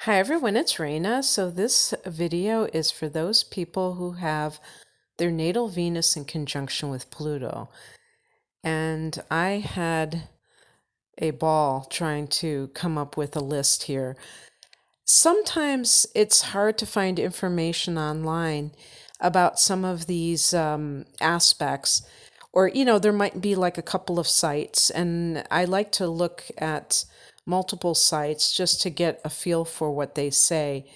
Hi everyone, it's Raina. So this video is for those people who have their natal Venus in conjunction with Pluto. And I had a ball trying to come up with a list here. Sometimes it's hard to find information online about some of these aspects, or there might be like a couple of sites, and I like to look at multiple sites just to get a feel for what they say.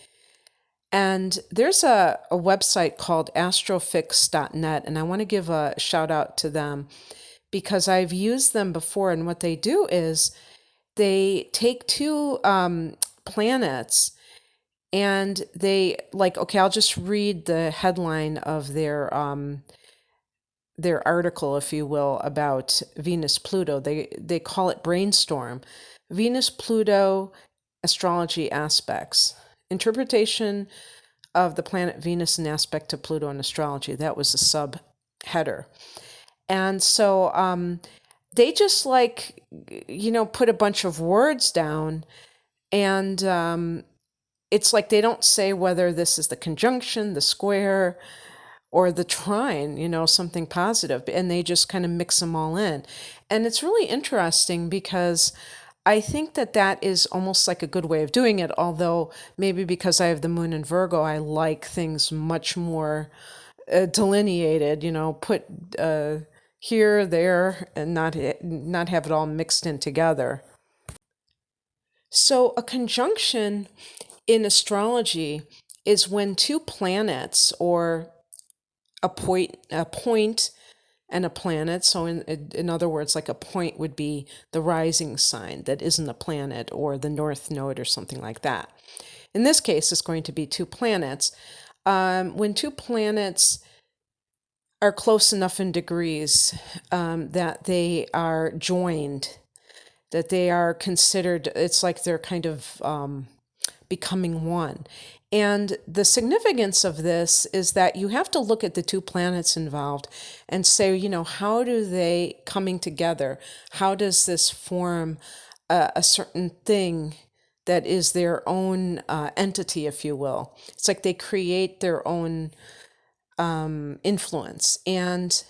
And there's a website called astrofix.net, and I want to give a shout out to them because I've used them before. And what they do is they take two planets and they like, okay, I'll just read the headline of their article, if you will, about Venus Pluto. They call it Brainstorm. Venus Pluto Astrology Aspects. Interpretation of the planet Venus in aspect to Pluto in astrology. That was the subheader. And so they just put a bunch of words down, and it's like they don't say whether this is the conjunction, the square, or the trine, something positive, and they just kind of mix them all in. And it's really interesting because I think that that is almost like a good way of doing it, although maybe because I have the moon in Virgo, I like things much more delineated, put here, there, and not have it all mixed in together. So a conjunction in astrology is when two planets or a point and a planet. So in other words, like a point would be the rising sign that isn't a planet, or the north node or something like that. In this case, it's going to be two planets. When two planets are close enough in degrees that they are joined, that they are considered, it's like they're kind of becoming one. And the significance of this is that you have to look at the two planets involved and say, how do they coming together? How does this form a certain thing that is their own entity, if you will? It's like they create their own influence. And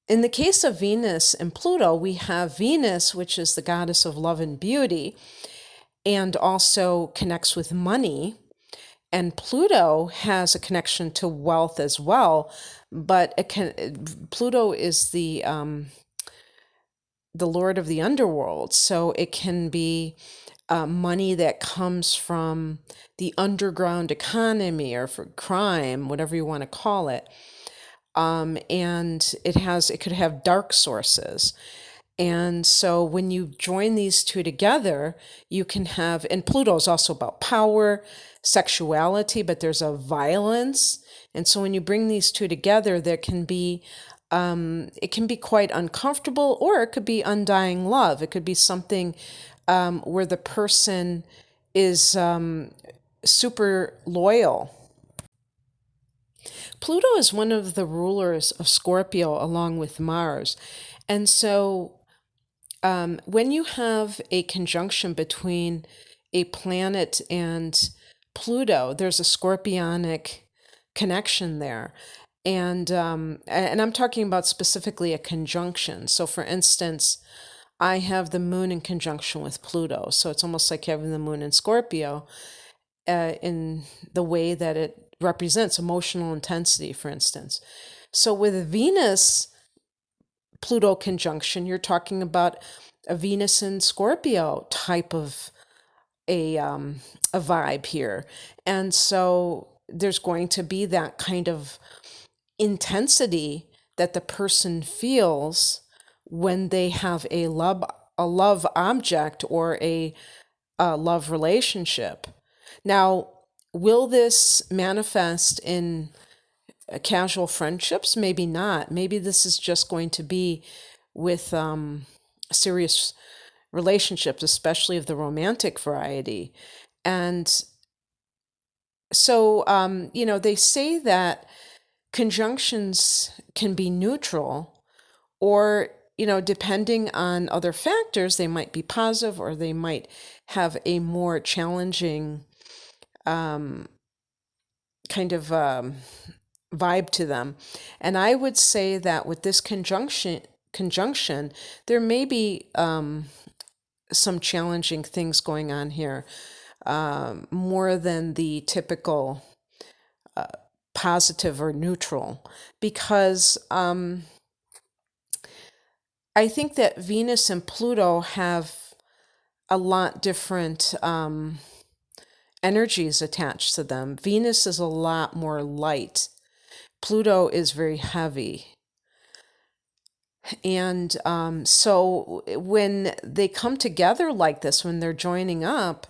in the case of Venus and Pluto, we have Venus, which is the goddess of love and beauty, and also connects with money. And Pluto has a connection to wealth as well, but Pluto is the lord of the underworld, so it can be money that comes from the underground economy or for crime, whatever you want to call it. And it could have dark sources. And so when you join these two together, you can have, and Pluto is also about power, sexuality, but there's a violence. And so when you bring these two together, there can be, it can be quite uncomfortable, or it could be undying love. It could be something where the person is super loyal. Pluto is one of the rulers of Scorpio along with Mars. And so when you have a conjunction between a planet and Pluto, there's a scorpionic connection there. And I'm talking about specifically a conjunction. So for instance, I have the moon in conjunction with Pluto. So it's almost like having the moon in Scorpio in the way that it represents emotional intensity, for instance. So with Venus Pluto conjunction, you're talking about a Venus in Scorpio type of a vibe here. And so there's going to be that kind of intensity that the person feels when they have a love object or a love relationship. Now, will this manifest in casual friendships? Maybe not. Maybe this is just going to be with serious relationships, especially of the romantic variety. And so, they say that conjunctions can be neutral, or, depending on other factors, they might be positive or they might have a more challenging um, kind of vibe to them. And I would say that with this conjunction, there may be some challenging things going on here, more than the typical positive or neutral, because I think that Venus and Pluto have a lot different energies attached to them. Venus is a lot more light. Pluto is very heavy. And so when they come together like this, when they're joining up,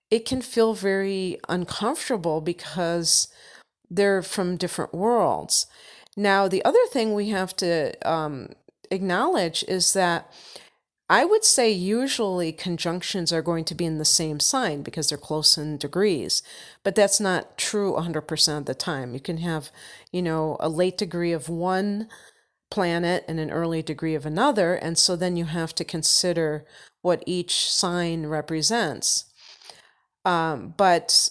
it can feel very uncomfortable because they're from different worlds. Now, the other thing we have to acknowledge is that I would say usually conjunctions are going to be in the same sign because they're close in degrees, but that's not true 100% of the time. You can have, a late degree of one planet and an early degree of another, and so then you have to consider what each sign represents. But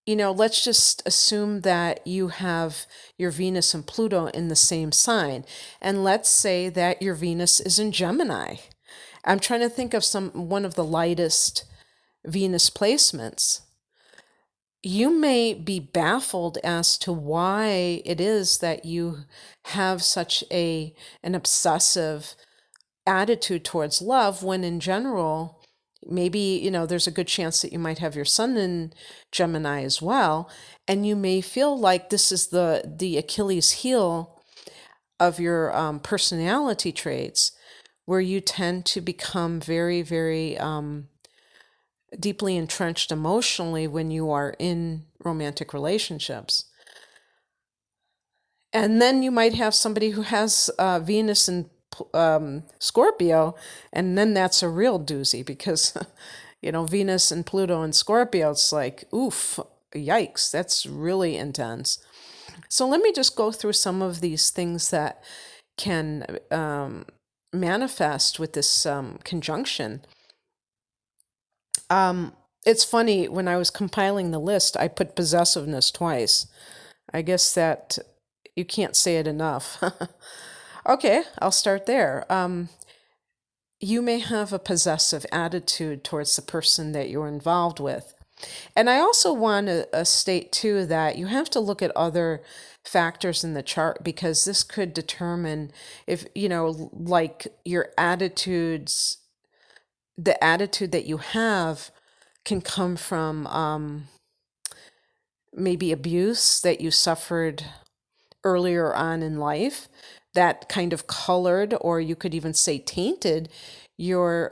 let's just assume that you have your Venus and Pluto in the same sign. And let's say that your Venus is in Gemini. I'm trying to think of one of the lightest Venus placements. You may be baffled as to why it is that you have such an obsessive attitude towards love, when in general, maybe, there's a good chance that you might have your sun in Gemini as well. And you may feel like this is the Achilles heel of your personality traits, where you tend to become very, very deeply entrenched emotionally when you are in romantic relationships. And then you might have somebody who has Venus and Scorpio, and then that's a real doozy because, Venus and Pluto and Scorpio, it's like, oof, yikes, that's really intense. So let me just go through some of these things that can manifest with this conjunction. It's funny, when I was compiling the list, I put possessiveness twice. I guess that you can't say it enough. Okay, I'll start there. You may have a possessive attitude towards the person that you're involved with. And I also want to state, too, that you have to look at other factors in the chart, because this could determine if, like your attitudes, the attitude that you have can come from maybe abuse that you suffered earlier on in life that kind of colored, or you could even say tainted, your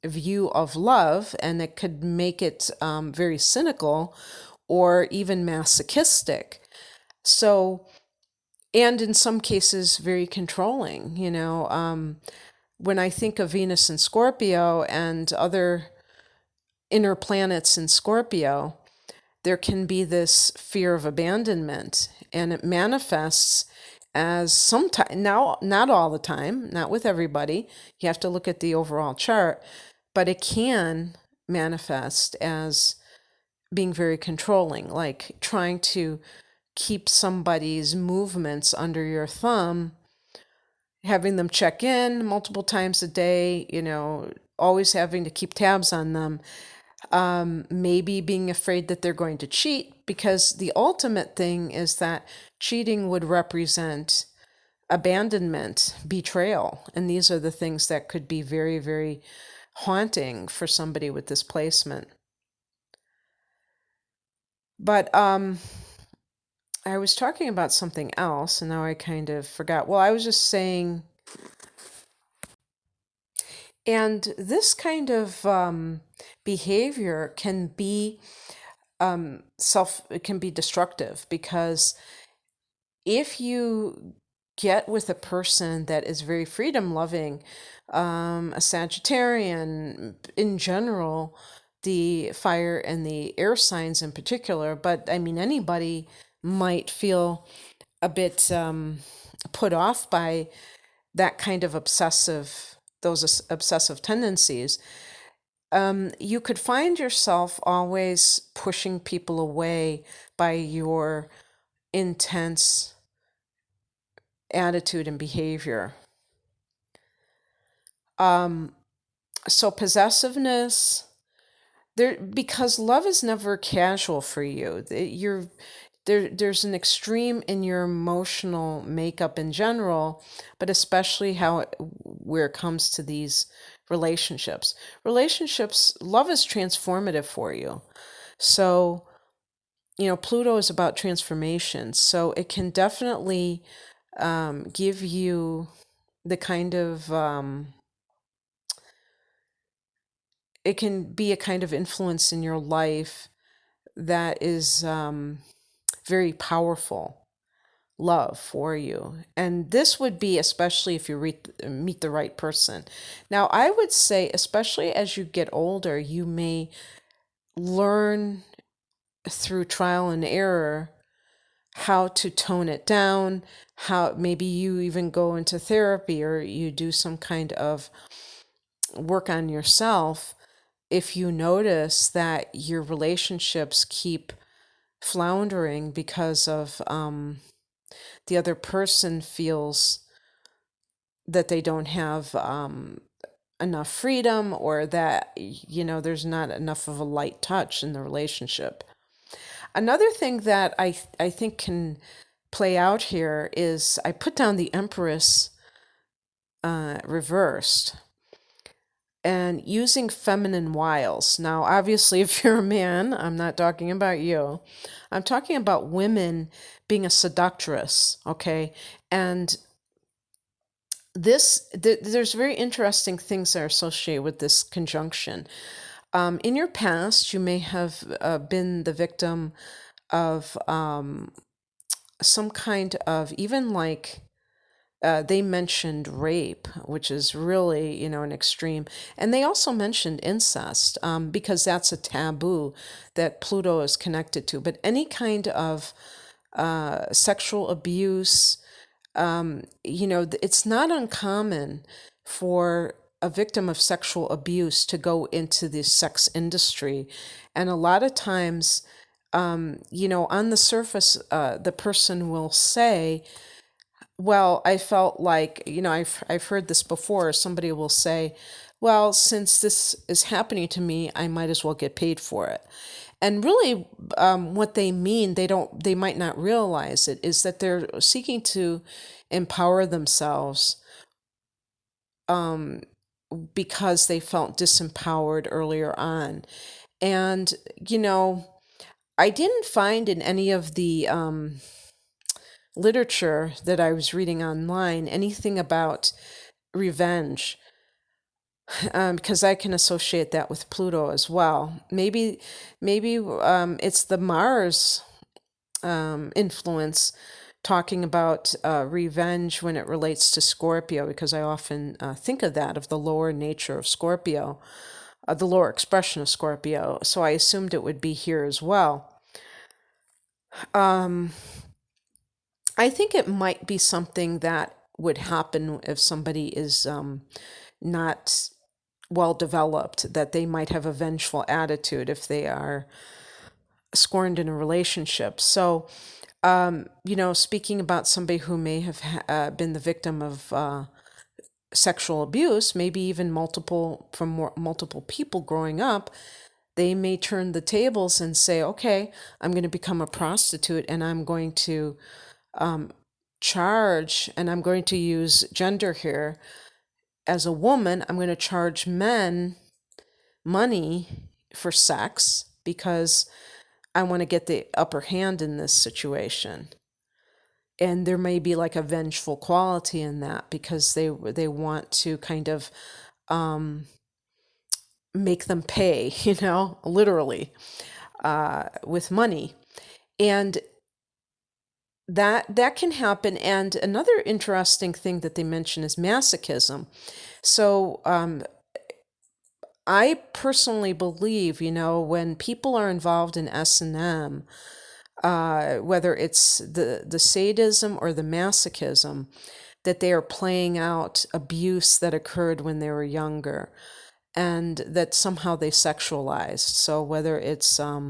view of love, and it could make it very cynical or even masochistic. So, and in some cases, very controlling. When I think of Venus and Scorpio and other inner planets in Scorpio, there can be this fear of abandonment, and it manifests as sometimes, now, not all the time, not with everybody. You have to look at the overall chart, but it can manifest as being very controlling, like trying to keep somebody's movements under your thumb, having them check in multiple times a day, always having to keep tabs on them. Maybe being afraid that they're going to cheat, because the ultimate thing is that cheating would represent abandonment, betrayal. And these are the things that could be very, very haunting for somebody with this placement. But I was talking about something else, and now I kind of forgot. Well, I was just saying, and this kind of behavior can be it can be destructive, because if you get with a person that is very freedom loving, a Sagittarian in general, the fire and the air signs in particular, but I mean, anybody might feel a bit put off by that kind of those obsessive tendencies. you could find yourself always pushing people away by your intense attitude and behavior. So possessiveness, there, because love is never casual for you. There's an extreme in your emotional makeup in general, but especially where it comes to these relationships. Love is transformative for you. So, Pluto is about transformation. So it can definitely give you the kind of, it can be a kind of influence in your life that is very powerful love for you. And this would be especially if you meet the right person. Now, I would say, especially as you get older, you may learn through trial and error how to tone it down, how maybe you even go into therapy or you do some kind of work on yourself if you notice that your relationships keep floundering because of the other person feels that they don't have enough freedom, or that there's not enough of a light touch in the relationship. Another thing that I think can play out here is I put down the Empress reversed and using feminine wiles. Now, obviously, if you're a man, I'm not talking about you. I'm talking about women being a seductress, okay? And there's very interesting things that are associated with this conjunction. In your past, you may have been the victim of some kind of, even like, they mentioned rape, which is really, an extreme. And they also mentioned incest, because that's a taboo that Pluto is connected to. But any kind of sexual abuse, it's not uncommon for a victim of sexual abuse to go into the sex industry. And a lot of times, on the surface, the person will say, well, I felt like, I've heard this before. Somebody will say, well, since this is happening to me, I might as well get paid for it. And really, what they mean, they might not realize it, is that they're seeking to empower themselves because they felt disempowered earlier on. And, I didn't find in any of the literature that I was reading online anything about revenge, because I can associate that with Pluto as well. Maybe it's the Mars influence talking about revenge when it relates to Scorpio, because I often think of that, of the lower nature of Scorpio, the lower expression of Scorpio. So I assumed it would be here as well. I think it might be something that would happen if somebody is not well developed, that they might have a vengeful attitude if they are scorned in a relationship. So, speaking about somebody who may have been the victim of sexual abuse, maybe even multiple people growing up, they may turn the tables and say, okay, I'm going to become a prostitute and I'm going to charge, and I'm going to use gender here. As a woman, I'm going to charge men money for sex because I want to get the upper hand in this situation. And there may be like a vengeful quality in that because they want to kind of make them pay, literally, with money. And that can happen. And another interesting thing that they mention is masochism. So I personally believe, when people are involved in S&M, whether it's the sadism or the masochism, that they are playing out abuse that occurred when they were younger. and that somehow they sexualized. So whether it's I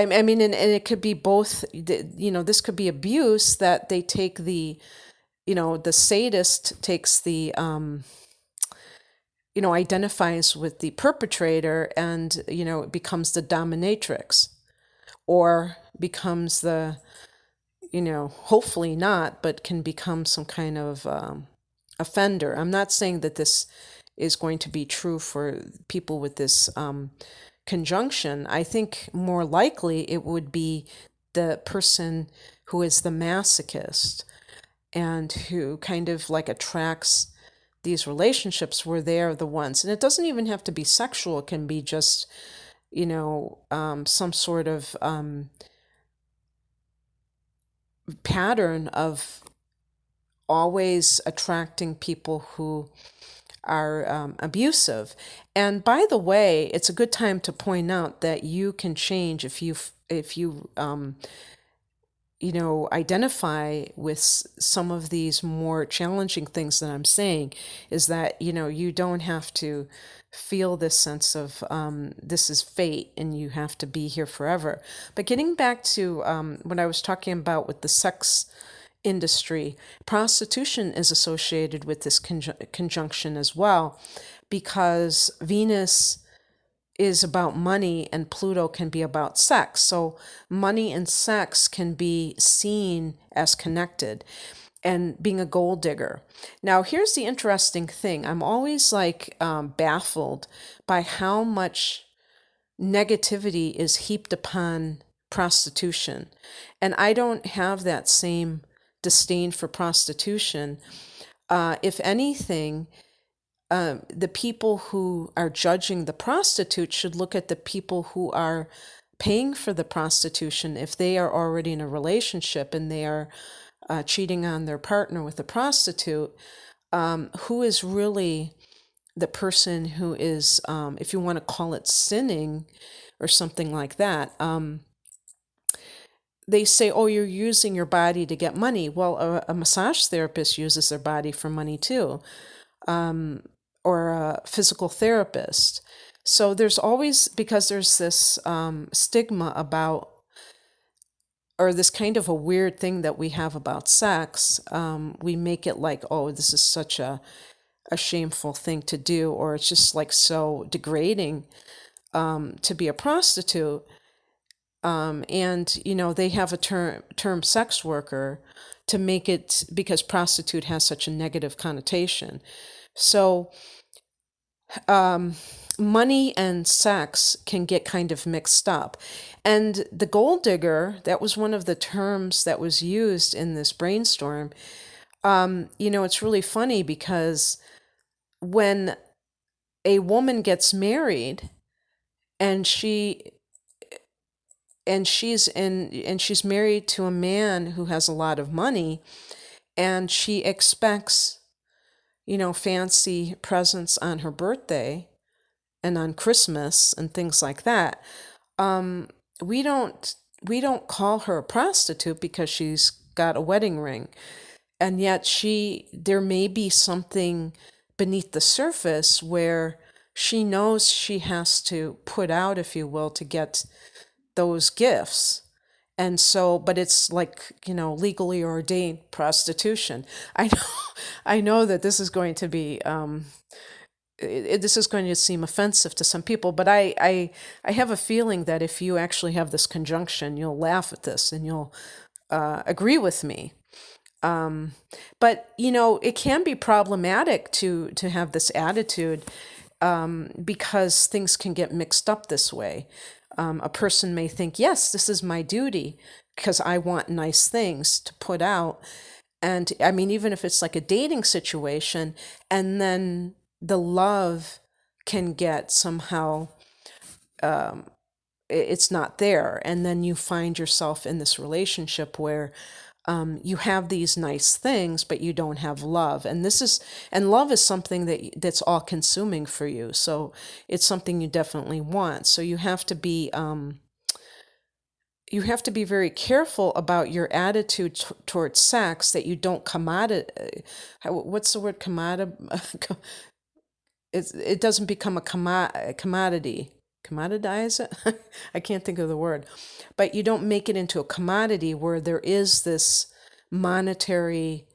mean, and it could be both, this could be abuse that they take the sadist takes identifies with the perpetrator, and, it becomes the dominatrix, or becomes the, hopefully not, but can become some kind of offender. I'm not saying that this is going to be true for people with this conjunction. I think more likely it would be the person who is the masochist, and who kind of like attracts these relationships where they're the ones. And it doesn't even have to be sexual, it can be just, some sort of pattern of always attracting people who are abusive. And by the way, it's a good time to point out that you can change if you identify with some of these more challenging things that I'm saying. Is that, you don't have to feel this sense of this is fate and you have to be here forever. But getting back to what I was talking about with the sex industry, prostitution is associated with this conjunction as well, because Venus is about money and Pluto can be about sex. So money and sex can be seen as connected, and being a gold digger. Now, here's the interesting thing. I'm always like baffled by how much negativity is heaped upon prostitution. And I don't have that same disdain for prostitution. If anything, the people who are judging the prostitute should look at the people who are paying for the prostitution. If they are already in a relationship and they are cheating on their partner with a prostitute, who is really the person who is, if you want to call it sinning or something like that. They say, oh, you're using your body to get money. Well, a massage therapist uses their body for money too, or a physical therapist. So there's always, because there's this stigma about, or this kind of a weird thing that we have about sex, we make it like, oh, this is such a shameful thing to do, or it's just like so degrading to be a prostitute. And, they have a term sex worker to make it, because prostitute has such a negative connotation. So money and sex can get kind of mixed up. And the gold digger, that was one of the terms that was used in this brainstorm. It's really funny because when a woman gets married and she's married to a man who has a lot of money, and she expects, fancy presents on her birthday and on Christmas and things like that. We don't call her a prostitute because she's got a wedding ring. And yet there may be something beneath the surface where she knows she has to put out, if you will, to get those gifts. And so, but it's like, legally ordained prostitution. I know, I know that this is going to be, this is going to seem offensive to some people, but I have a feeling that if you actually have this conjunction, you'll laugh at this and you'll agree with me. But it can be problematic to have this attitude, because things can get mixed up this way. A person may think, yes, this is my duty because I want nice things to put out. And I mean, even if it's like a dating situation, and then the love can get somehow, it's not there. And then you find yourself in this relationship where you have these nice things, but you don't have love. And love is something that's all consuming for you. So it's something you definitely want. So you have to be very careful about your attitude towards sex, that you don't what's the word, it doesn't become a commodity. Commoditize it? I can't think of the word. But you don't make it into a commodity where there is this monetary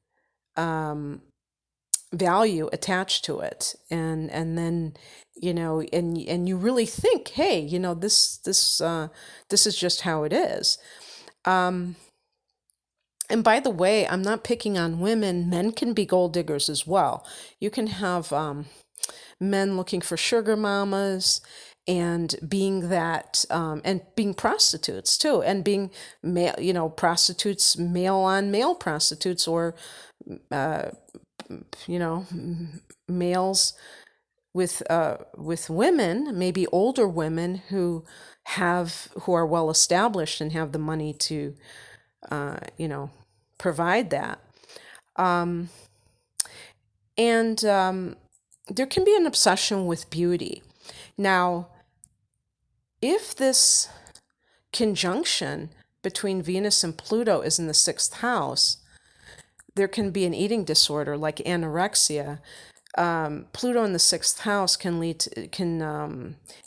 value attached to it. And then, and you really think, hey, this is just how it is. And by the way, I'm not picking on women. Men can be gold diggers as well. You can have men looking for sugar mamas and being that, and being prostitutes too, and being male, prostitutes, male on male prostitutes, or, males with women, maybe older women who are well established and have the money to, provide that. And there can be an obsession with beauty. Now, if this conjunction between Venus and Pluto is in the sixth house, there can be an eating disorder like anorexia. Pluto in the sixth house can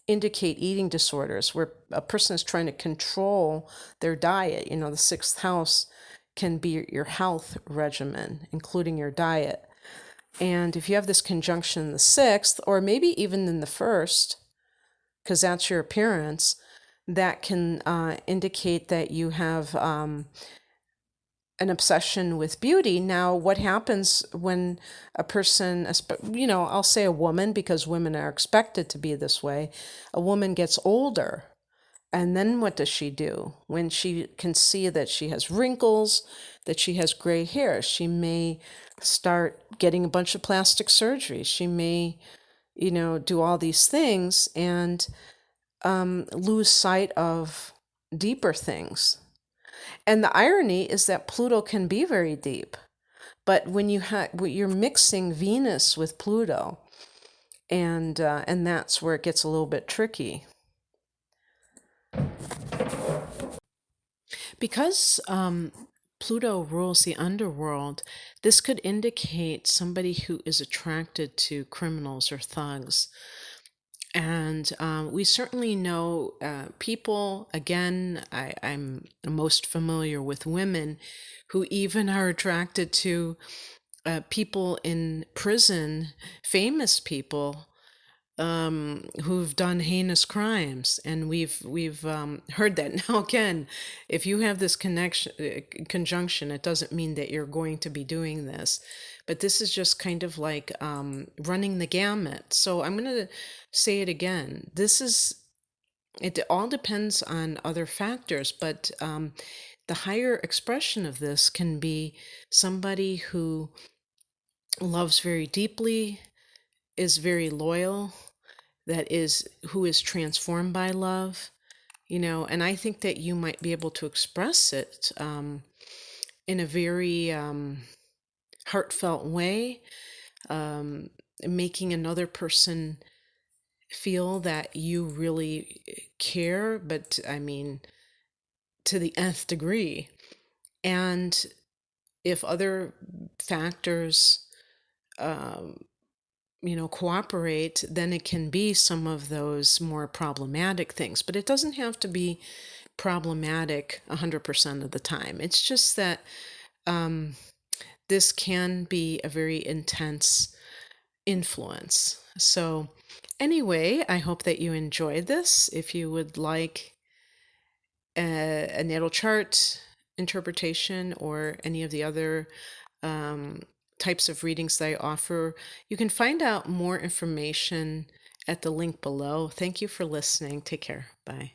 indicate eating disorders where a person is trying to control their diet. The sixth house can be your health regimen, including your diet. And if you have this conjunction in the sixth, or maybe even in the first, because that's your appearance, that can indicate that you have an obsession with beauty. Now, what happens when a person, I'll say a woman, because women are expected to be this way, a woman gets older, and then what does she do? When she can see that she has wrinkles, that she has gray hair, she may start getting a bunch of plastic surgery. She may, do all these things and lose sight of deeper things. And the irony is that Pluto can be very deep, but when you're mixing Venus with Pluto, and that's where it gets a little bit tricky. Because Pluto rules the underworld, this could indicate somebody who is attracted to criminals or thugs. And we certainly know people, again, I'm most familiar with women who even are attracted to people in prison, famous people who've done heinous crimes, and we've heard that. Now, again, if you have this conjunction, it doesn't mean that you're going to be doing this, but this is just kind of like running the gamut. So I'm going to say it again. It all depends on other factors, but the higher expression of this can be somebody who loves very deeply, is very loyal, who is transformed by love, and I think that you might be able to express it in a very heartfelt way, making another person feel that you really care, but I mean, to the nth degree. And if other factors cooperate, then it can be some of those more problematic things. But it doesn't have to be problematic 100% of the time. It's just that this can be a very intense influence. So anyway, I hope that you enjoyed this. If you would like a natal chart interpretation or any of the other types of readings that I offer, you can find out more information at the link below. Thank you for listening. Take care. Bye.